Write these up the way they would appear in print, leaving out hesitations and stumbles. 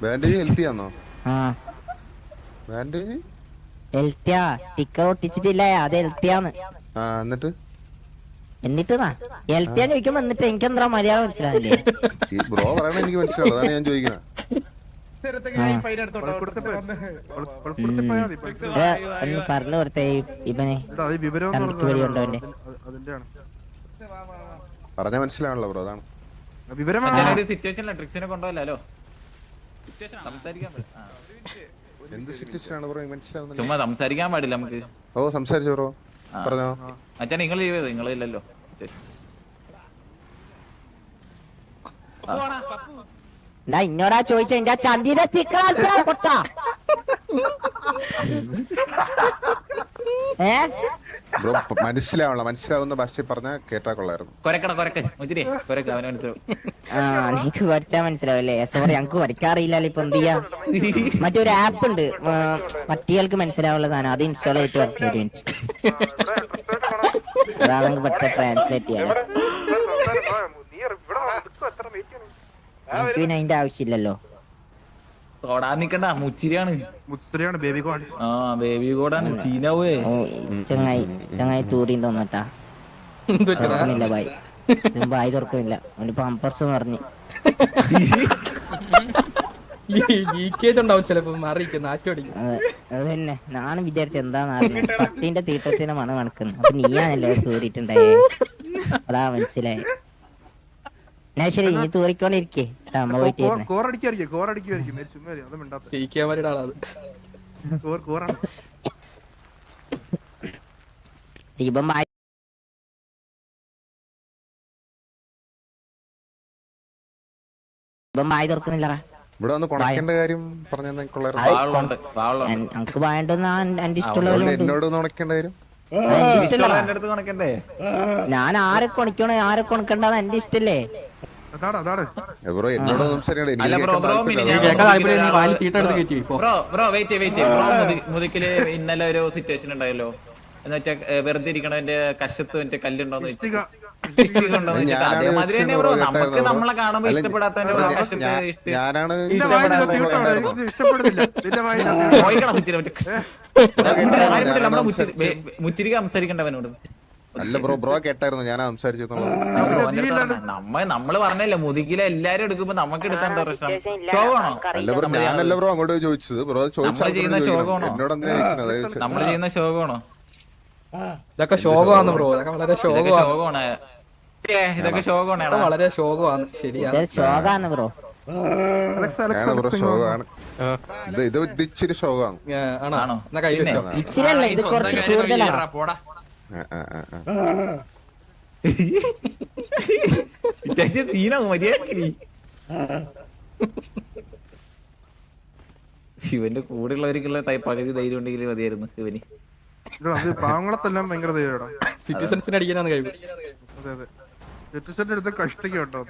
Bandage healthy ആണോ? ആ bandage ഹെൽത്തിയാ. Sticker ഒട്ടിച്ചിട്ടില്ല, അത് ഹെൽത്തിയാന്ന്. എന്നിട്ട് എന്നിട്ടാ ഹെൽത്തിയാന്ന് ചോദിക്കുമ്പോ എന്നിട്ട് എനിക്കെന്താ മലയാളം മനസ്സിലാവില്ലേ? ബ്രോ പറയണ എനിക്ക് മനസ്സിലാവും, അതാണ് ഞാൻ ചോദിക്കുന്നത്. ഒന്ന് പറഞ്ഞു കൊടുത്തേ ഇവനെ, കണക്ക് ഉണ്ടോന്റെ. പറഞ്ഞ മനസ്സിലാണല്ലോ ബ്രോ, അതാണ് എന്ത് സിറ്റുവേഷൻ ആണ് ബ്രോ മനസ്സിലാവുന്നത്? ചുമ്മാ സംസാരിക്കാൻ പാടില്ല നമുക്ക്. ഓ സംസാരിച്ചോ ബ്രോ, പറഞ്ഞോ. അച്ഛാ നിങ്ങൾ നിങ്ങളില്ലല്ലോ. ഇന്നോടാ ചോദിച്ച എന്റെ ചന്തിയുടെ സ്റ്റിക്കർ പൊട്ടാ. ബ്രോ മനസ്സിലാവുന്ന ഭാഷ പറഞ്ഞ കേട്ടാ കൊള്ളായിരുന്നു. നിനക്ക് വരച്ചാ മനസ്സിലാവല്ലേ? സോറി, ഞങ്ങക്ക് വരയ്ക്കാറില്ലല്ലോ. ഇപ്പൊ എന്ത് ചെയ്യാ? മറ്റൊരു ആപ്പ് ഉണ്ട് പട്ടികൾക്ക് മനസ്സിലാവുള്ള സാധനം, അത് ഇൻസ്റ്റാൾ ചെയ്തിട്ട് വരച്ചു. അതാണ് പറ്റ ട്രാൻസ്ലേറ്റ് ചെയ്യാൻ. പിന്നെ അതിന്റെ ആവശ്യമില്ലല്ലോ. തൊടാൻ നിക്കണ്ട, മുച്ചിരിയാണ് ബേബി കോഡ്. ആ ബേബി കോഡാണ് സീനാവേ. ചങ്ങായി തൂറിയും തോന്നട്ടാ. ബായ് തുറക്കുന്നില്ല, അവന് പമ്പർസ് പറഞ്ഞു. അതന്നെ നാനും വിചാരിച്ച എന്താന്ന് പത്തിന്റെ തീട്ടത്തിന് മണം മണക്കുന്നു. അപ്പൊ നീയാണല്ലോ തൂറിയിട്ടുണ്ടായേ, അതാ മനസ്സിലായി. ഞാൻ ശരി, നീ തൂറിക്കോണ്ടിരിക്കേ. അമ്മ പോയിട്ട് മായി തുറക്കുന്നില്ലറാ. ഇവിടെ വന്ന് കൊണക്കേണ്ട കാര്യം നമുക്ക് വേണ്ടെന്ന് എന്റെ ഇഷ്ടമുള്ള എന്നോട് കൊണക്കേണ്ട കാര്യം. ഞാൻ ആരെ കൊണിക്കണോ ആരെ കൊണക്കണ്ടെന്ന് എന്റെ ഇഷ്ടല്ലേ? മുതുക്കില് ഇന്നലെ ഒരു സിറ്റുവേഷൻ ഉണ്ടായല്ലോ, എന്ന് വെച്ചാ വെറുതെ ഇരിക്കണതിന്റെ കശത്ത് മറ്റേ കല്ലുണ്ടോന്ന് വെച്ചിട്ട് അതേമാതിരി തന്നെ ബ്രോ. നമുക്ക് നമ്മളെ കാണുമ്പോ ഇഷ്ടപ്പെടാത്തതിന്റെ മുച്ചിരിക്ക് സംസാരിക്കണ്ടവനോട്. അല്ല ബ്രോ, ബ്രോ കേട്ടായിരുന്നു ഞാൻ സംസാരിച്ചു. നമ്മള് പറഞ്ഞല്ലേ മുതുകിലെ എല്ലാരും എടുക്കുമ്പോ നമുക്ക് എടുത്താൻ പ്രശ്നം. ശോകമാണോ? ഞാനല്ല ബ്രോ അങ്ങോട്ട് ചോദിച്ചത്. ബ്രോ ചെയ്യുന്ന ശോകമാണോ? നമ്മള് ചെയ്യുന്ന ശോകമാണോ? ഇതൊക്കെ ശോകമാണ് ബ്രോ, ഇതൊക്കെ വളരെ ശോകമാണ്. ഇതൊക്കെ ശോകമാണ്, വളരെ ശോകമാണ്. ശരിയാ, ശോകാണ് ബ്രോ. ഇത് ഇച്ചിരി ശോകമാണ്. ആണോ? എന്നാ കൈ വെച്ചോ. ഇച്ചിരല്ല, ഇത് കുറച്ച് കൂടുതലാണ്. ശിവന്റെ കൂടെയുള്ളവർക്കുള്ള പകുതി ധൈര്യം ഉണ്ടെങ്കിൽ മതിയായിരുന്നു ശിവന്. പാവങ്ങളത്തെല്ലാം ഭയങ്കര ധൈര്യമാണ്. സിറ്റിസൺസിനെ അടിക്കാനാണ് കഴിവ്. അതെ അതെ, സിറ്റിസന്റെ അടുത്ത് കഷ്ടക്കുണ്ടോ?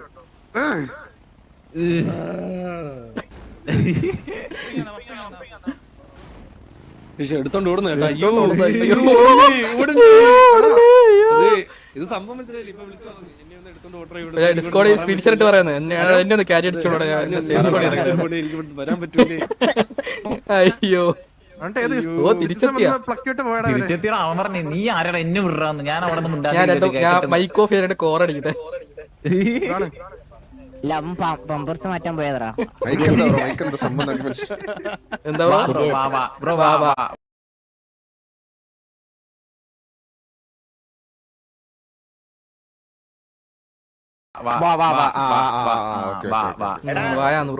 എടുത്തോണ്ട് ഓടുന്നു കേട്ടോ. ഇത് സംഭവം ഡിസ്കോഡ് സ്ക്രീൻഷോട്ട് പറയുന്നത് എന്നെ ഒന്ന് ക്യാരി അടിച്ചോളൂ. വരാൻ പറ്റൂലേ? അയ്യോ നീ ആരാടാ എന്നെ വിടാന്ന്? ഞാൻ അവിടെ മൈക്ക് ഓഫ് ചെയ്തിട്ട് കോറടിക്കട്ടെ. പമ്പേഴ്സ് മാറ്റാൻ പോയതാ. എന്താ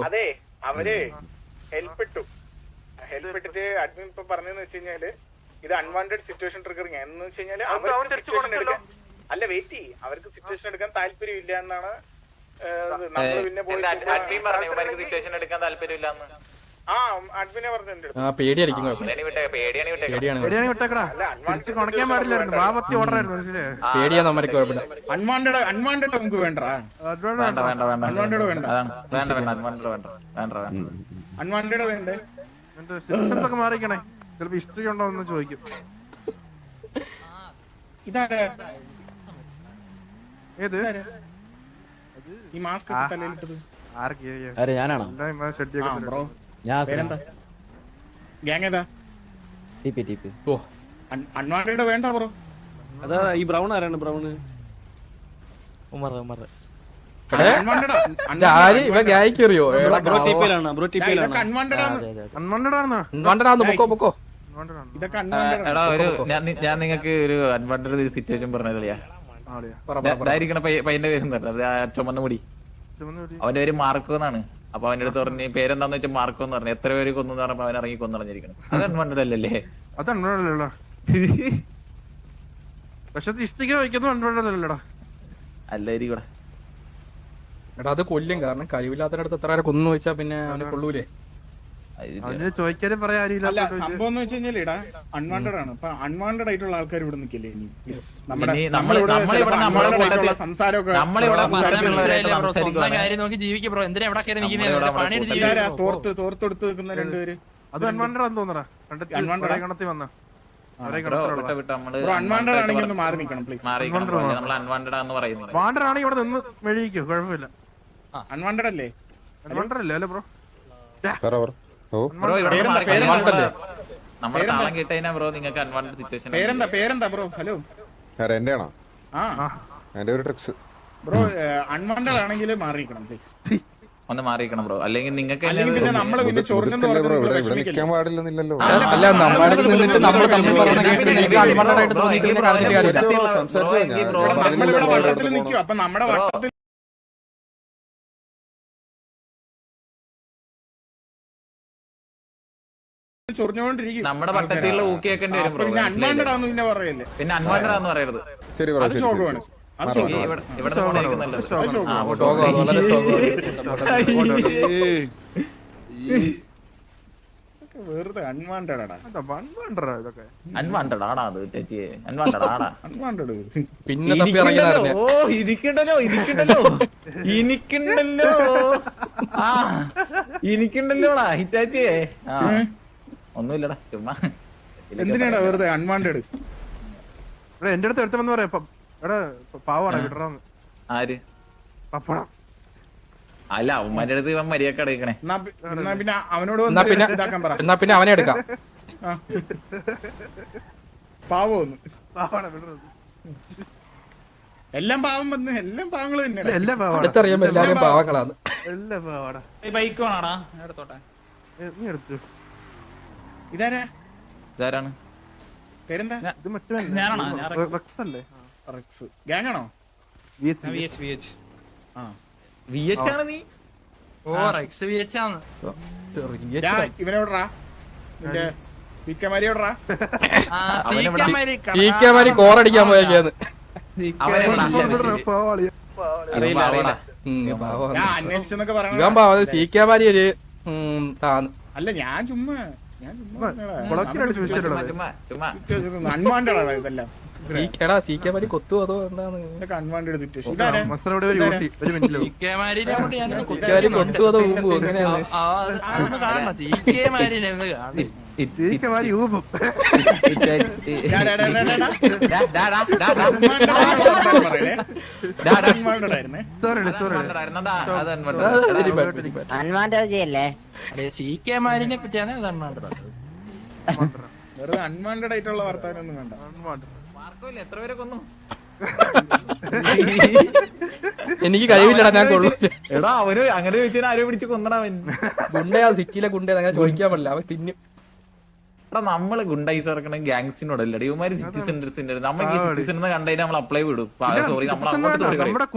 അതെ അവര് ഹെൽപ്പ് ഇട്ടിട്ട് അഡ്മിൻ ഇപ്പൊ പറഞ്ഞെന്ന് വെച്ച് കഴിഞ്ഞാല് ഇത് അൺവാണ്ടഡ് സിറ്റുവേഷൻ ട്രിഗറിങ് എന്ന് വെച്ച് കഴിഞ്ഞാല് അല്ല വെയിറ്റ് ചെയ്യ്, അവർക്ക് സിറ്റുവേഷൻ എടുക്കാൻ താല്പര്യം ഇല്ല എന്നാണ്. പിന്നെ പേടിയായിരിക്കും. പേടിയാ നമ്മൾക്ക് കുഴപ്പമില്ല. അൺവാണ്ടഡ് നമുക്ക് വേണ്ട, അൺവാണ്ടഡ് വേണ്ടേ? സിറ്റിസൺസ് ഒക്കെ മാറിക്കണേ, ചിലപ്പോ ഹിസ്റ്ററി ഉണ്ടോ എന്ന് ചോദിക്കും. ഇതാരാ ഏത് ഈ മാസ്ക് തലയിലിട്ടത്? ആർക്കാ ആരെ ഞാനാണോ? ബ്രോ ഞാൻ പേരെന്താ? ഗ്യാങ് ഏതാ? ടിപി. ഓ അൺവാണ്ടഡ് വേണ്ട ബ്രോ. അതാ ഈ ബ്രൗൺ ആരാണ് ബ്രൗണ്? ആര് ഇവ ഗായിക്കറിയോ? Bro ടിപ്പിയിലാണ്, bro ടിപ്പിയിലാണ്. പൊക്കോ ഇതൊക്കെ എടാ ഒരു ഞാൻ നിങ്ങൾക്ക് ഒരു അഡ്വാൻറ്റേജ് സിറ്റുവേഷൻ പറഞ്ഞില്ല. ഇതായിരിക്കണ പയ്യന്റെ പേര് ചുമന്ന മുടി, അവന്റെ പേര് മാർക്കോ എന്നാണ്. അപ്പൊ അവന്റെ അടുത്ത് പറഞ്ഞ് പേരെന്താന്ന് വെച്ചാൽ മാർക്കോ എന്ന് പറഞ്ഞു. എത്ര പേര് കൊന്നു പറഞ്ഞപ്പോ അവൻ ഇറങ്ങി കൊന്നിറങ്ങിയിരിക്കണം. അത് അഡ്വാൻറ്റേജ് അല്ലല്ലേ? അത് അൺവാണ്ടല്ലോ. പക്ഷെ ഇഷ്ടിക വയ്ക്കുന്നത് അൺവാണ്ടല്ലടാ. അല്ലായിരിക്കും. എടാ അത് കൊല്ലും, കാരണം കഴിവില്ലാത്തടത്ത് എത്ര പേരെ കൊന്നു വെച്ചാ പിന്നെ അവനെ കൊള്ളൂലേ. അതിന് ചോദിക്കാനും പറയാൻ അല്ല സംഭവം എന്ന് വെച്ച് കഴിഞ്ഞാൽ ഇടാ അൺവാണ്ടഡ് ആണ്. അപ്പൊ അൺവാണ്ടഡ് ആയിട്ടുള്ള ആൾക്കാർ ഇവിടെ നിൽക്കില്ലേ? തോർത്തെടുത്ത് നിൽക്കുന്ന രണ്ടുപേര് അത് അൺവാണ്ടഡ് ആണെന്ന് തോന്നടാ. കണത്തി വന്ന അൺവാണ്ടഡ് ആണെങ്കിൽ ഒന്ന് മാറി നിൽക്കണം പ്ലീസ്. വാണ്ടഡ് ആണെങ്കിൽ ഇവിടെ നിന്ന് മെഴുകിക്കോ, കുഴപ്പമില്ല. അൺവാണ്ടഡ് അല്ലേ? അൺവാണ്ടഡ് അല്ലേ ബ്രോ? പേരെന്താ ബ്രോ? ഹലോ എന്റെ ആണോ? എന്റെ ഒരു ട്രിക്സ് ബ്രോ. അൺവാണ്ടഡ് ആണെങ്കിൽ മാറിക്കണം പ്ലീസ്. ഒന്ന് മാറിയിരിക്കണം ബ്രോ, അല്ലെങ്കിൽ നിങ്ങൾക്ക് പിന്നെ നമ്മള് പിന്നെ ചൊറിഞ്ഞെന്ന് നിൽക്കാൻ പാടില്ലെന്നില്ലല്ലോ. അല്ല നമ്മളെ നിന്നിട്ട് നമ്മൾ തമ്മിൽ പറഞ്ഞ കേട്ടിട്ട് എനിക്ക് അൺവാണ്ടഡായിട്ട് തോന്നിയിരിക്കുന്ന കാര്യത്തിൽ കാര്യമില്ല. നമ്മളിവിടെ വട്ടത്തിൽ നിൽക്കും. അപ്പൊ നമ്മുടെ വട്ടത്തിൽ ചൊറിഞ്ഞോണ്ടിരിക്കും. നമ്മുടെ വട്ടത്തിലുള്ള ഊക്കിയേക്കേണ്ടി വരും ബ്രോ. പിന്നെ അൺവാണ്ടഡ് ആണെന്ന് പിന്നെ പറയല്ലേ? പിന്നെ അൺവാണ്ടഡ് ആണെന്ന് പറയരുത്. ശരി ബ്രോ, അത് ശോകമാണ്. അത് ശോകം. ഇവിടെ വളരെ വെറുതെ അൺവാണ്ടഡ് ആടാ. ഇതൊക്കെ അൺവാണ്ടഡ് ആടാ. അത് ചേച്ചി അൺവാണ്ടഡ് ആടാ. അൺവാണ്ടഡ് പിന്നെ തപ്പി ഇറങ്ങിയതറിഞ്ഞ ഓ ഇരിക്കണ്ടല്ലോ ഇനിക്കുണ്ടല്ലോടാ ഹിറ്റാച്ചിയെ. ഒന്നുമില്ലടാ ചുമ്മാ. എന്തിനാടാ വെറുതെ അൺവാണ്ടഡ്? എന്റെ അടുത്ത് എടുത്തെന്ന് പറയാ എടാ പാവാടാ വിടറാന്ന്. ആര്? പപ്പടം. അല്ല ഉമ്മാന്റെ അടുത്ത് ഇവൻ മര്യാദ അടയിക്കണേ. പിന്നെ അവനോട് ഇതാക്കാൻ പറ. എന്നാ പിന്നെ അവനെ എടുക്കാം. പാവോന്ന് പാവാടാ വിടറത്. എല്ലാം പാവം വന്ന് എല്ലാം പാവങ്ങള് തന്നെയാണ്. എല്ലാം പാവാടാ. അടുത്തറിയാൻ എല്ലാവരും പാവങ്ങളാണ്. എല്ലാം പാവാടാ. ബൈക്ക് വേണോടാ? എടുത്തോട്ടെ. നീ എടുത്തു. ഇതാരാ? ഇതാരാണ്? പേരെന്താ? ഇത് മറ്റേ റെക്സ് അല്ലേ? റെക്സ് ഗ്യാങ് ആണോ? VH ആണ് നീ? ഇവനോടാ നിന്റെ സീക്കമാരിയോടാ? ചീക്കമാരി കോറടിക്കാൻ പോയേക്കാന്ന്. ഞാൻ അന്വേഷിച്ചെന്നൊക്കെ ഇവൻ പറയണ. പാവം ചീക്കമാരി ഒരു താന്ന്. അല്ല ഞാൻ ചുമ്മാ അൺവാണ്ടഡ് ഇതെല്ലാം. എടാ ചീക്കമാരി കൊത്തു അതോ എന്താണ്? Unwanted situation. ചീക്കമാരി കൊത്തു അതോ ഊമ്പോ എങ്ങനെയാണ്? അൺവാണ്ടഡ് ചെയ്യല്ലേ? ചീക്കമാരിനെ പറ്റിയാണ് വെറുതെ അൺവാണ്ടഡ് ആയിട്ടുള്ള വർത്താനം ഒന്നും വേണ്ട. എത്ര പേരെ കൊന്നു? എനിക്ക് കഴിവില്ലടാ, ഞാൻ കൊള്ളു. എടാ അവര് അങ്ങനെ ചോദിച്ചാൽ ആരോ പിടിച്ച് കൊന്നടാവൻ. ഗുണ്ടയാ സിറ്റിയിലെ ഗുണ്ട അങ്ങനെ ചോദിക്കാൻ പാടില്ല, അവൻ തിന്നും. എടാ നമ്മള് ഗുണ്ടൈസ് ഇറക്കണം ഗ്യാങ്സിനോടല്ലേ? ഇവന്മാര് സിറ്റിസന്റെ നമ്മൾക്ക് സിറ്റിസൺ കണ്ടതിന് നമ്മൾ അപ്ലൈ വിടും. സോറി നമ്മൾ അങ്ങോട്ട് സോറി പറയും. നമ്മുടെ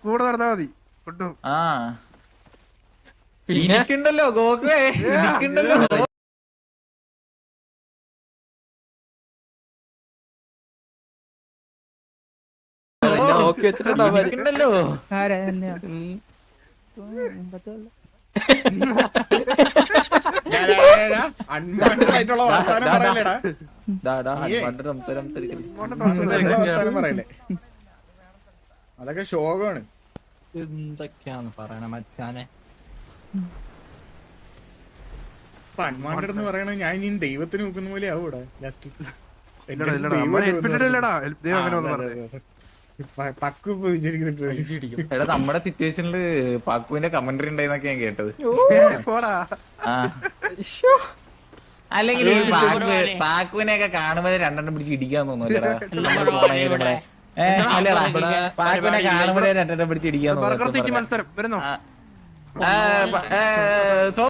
കൂടെ നടന്നാ മതി. ആ ഇനിക്കുണ്ടല്ലോ ഗോകുവേ, ഇനിക്കുണ്ടല്ലോ. ഇനിക്കുണ്ടല്ലോ. അൺവാണ്ടഡ് ആയിട്ടുള്ള വർത്താനം പറയല്ലേടാ? വർത്താനം പറയല്ലേ? അതൊക്കെ ശോകമാണ്. എന്തൊക്കെയാന്ന് പറയണ മച്ചാനെ. അൺവാണ്ടഡ് എന്ന് പറയണ ഞാൻ ഇനി ദൈവത്തിന് നോക്കുന്ന പോലെ ആവൂടാ ലാസ്റ്റ്. എടാ നമ്മുടെ സിറ്റുവേഷനില് പാക്കുവിന്റെ കമന്ററി ഉണ്ടായിന്നൊക്കെ ഞാൻ കേട്ടത്. പോടാ. ആ അല്ലെങ്കിൽ പാക്കുവിനെയൊക്കെ കാണുമ്പോ രണ്ടെണ്ണം പിടിച്ച് ഇടിക്കാൻ തോന്നുന്നല്ലേടാ അല്ലേടാ? പാക്കുവിനെ കാണുമ്പോഴേ രണ്ടെണ്ണം പിടിച്ച് ഇടിക്കാൻ ബർഗർ തീറ്റി മത്സരം വരുന്നോ? തോന്നുന്നു.